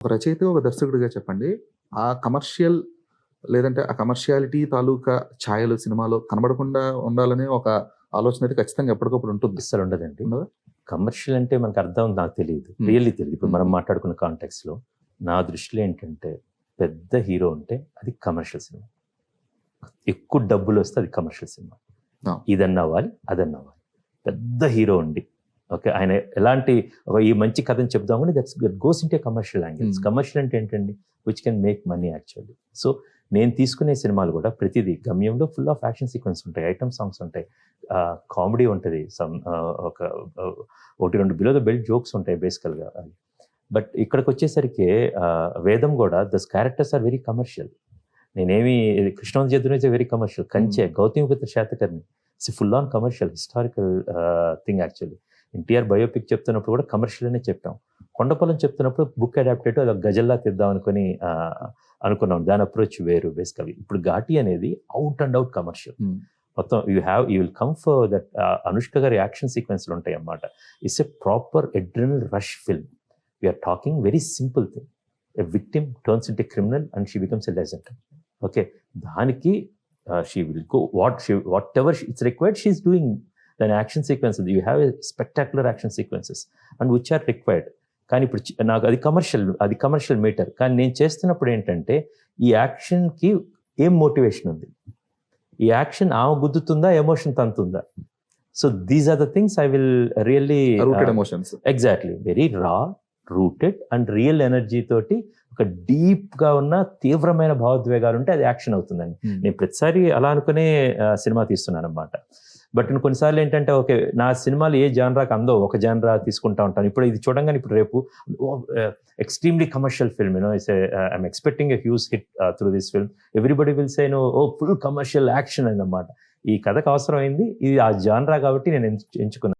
ఒక రచయిత, ఒక దర్శకుడిగా చెప్పండి. ఆ కమర్షియల్ లేదంటే ఆ కమర్షియాలిటీ తాలూకా ఛాయలు సినిమాలో కనబడకుండా ఉండాలనే ఒక ఆలోచన అయితే ఖచ్చితంగా ఎప్పటికప్పుడు ఉంటుంది. అస్సలుండదండి. ఉండదా? కమర్షియల్ అంటే మనకు అర్థం నాకు తెలీదు. హ్మ్. రియల్లీ తెలీదు. ఇప్పుడు మనం హ్మ్. మాట్లాడుకున్న కాంటెక్స్‌లో నా దృష్టిలో ఏంటంటే పెద్ద హీరో ఉంటే అది కమర్షియల్ సినిమా. ఎక్కువ డబ్బులొస్తే అది కమర్షియల్ సినిమా. ఆ! ఇదన్నా అవ్వాలి, అదన్నా అవ్వాలి. పెద్ద హీరో ఉండి ఓకే. ఆయన ఎలాంటి ఈ మంచి కథను చెప్దామని that goes into commercial angles. హ్మ్. కమర్షియల్ అంటే ఏంటండి? Which can make money actually. So నేను తీసుకునే సినిమాలు కూడా ప్రతిదీ గమ్యంలో ఫుల్ ఆఫ్ యాక్షన్ సీక్వెన్స్ ఉంటాయి. ఐటెమ్ సాంగ్స్ ఉంటాయి. కామెడీ ఉంటది. ఒక 1, 2 బిలో ద బెల్ట్ జోక్స్ ఉంటాయి బేసికల్‌గా. బట్ ఇక్కడికొచ్చేసరికి వేదం కూడా those characters are very commercial. నేనేమి కృష్ణవంత జద్దును is very commercial. Kanche, Gautamiputra Satakarni it's full on commercial historical thing actually. NTR biopic చెప్తున్నప్పుడు కూడా కమర్షియల్ అనే చెప్పాం. కొండపొలం చెప్తున్నప్పుడు బుక్ అడాప్టెడ్ అది ఒక గజల్లా తీద్దాం అనుకుని అనుకున్నాం. దాని అప్రోచ్ వేరు బేసికల్లీ. ఇప్పుడు ఘాటి అనేది out and out commercial. Hmm. మొత్తం you will come for that Anushka గారి యాక్షన్ సీక్వెన్స్‌లు ఉంటాయి అన్నమాట. It's a proper adrenaline rush film. We are talking very simple thing. A victim turns into criminal and she becomes a legend. Okay. దానికి she will go whatever it's required she is doing. దాని action sequences you have a spectacular action sequences and which are required. కానీ ఇప్పుడు నాకు అది commercial metre. కానీ నేను చేస్తున్నప్పుడు ఏంటంటే ఈ యాక్షన్‌కి ఏం మోటివేషన్ ఉంది? ఈ యాక్షన్ ఆమె గుద్దుతుందా? ఎమోషన్ తంతుందా? So these are the things I will really rooted emotions. Exactly. Very raw, rooted and real energy తోటి ఒక డీప్‌గా ఉన్న తీవ్రమైన భావోద్వేగాలు ఉంటే అది యాక్షన్ అవుతుందండి. నేను ప్రతిసారి అలా అనుకునే సినిమా తీస్తున్నానన్నమాట. బట్ కొన్నిసార్లు ఏంటంటే ఓకే. నా సినిమాలు ఏ జానరాకి అందో ఒక జానరా తీసుకుంటా ఉంటాను. ఇప్పుడు ఇది చూడంగానే ఇప్పుడు రేపు extremely commercial film it's I'm expecting a huge hit through this film. Everybody will say full commercial action అన్నమాట. ఈ కథకు అవసరమైంది ఇది ఆ జానరా కాబట్టి నేను ఎంచుకున్నాను.